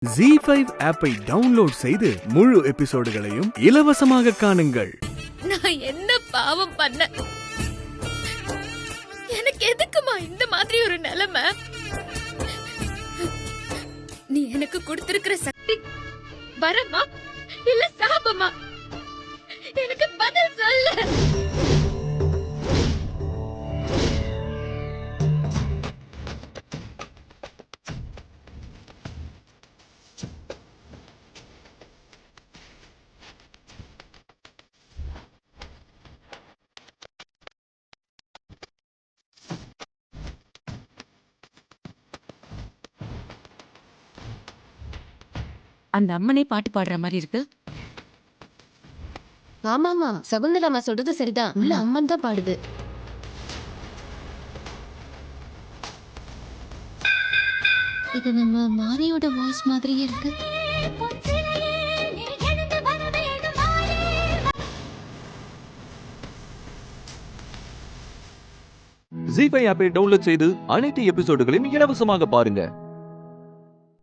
ZEE5 ஆப்பை download செய்து முழு எபிசோடுகளையும் இலவசமாக காணுங்கள். நான் என்ன பாவம் பண்ண? எனக்கு எதுக்குமா இந்த மாதிரி ஒரு நிலைமை? நீ எனக்கு கொடுத்திருக்கிற சக்தி வரமா இல்ல சாபமா? எனக்கு பதில் சொல்லு. அந்த அம்மனே பாட்டு பாடுற மாதிரி இருக்கு. ஆமாமா, சகுந்தலாமா சொல்றது சரிதான். உள்ள அம்மன் தான் பாடுது. இது நம்ம மாரியோட வாய்ஸ் மாதிரியே இருக்கு. ZEE5 ஆப்பை டவுன்லோட் செய்து அனைத்து எபிசோடுகளையும் இலவசமாக பாருங்க.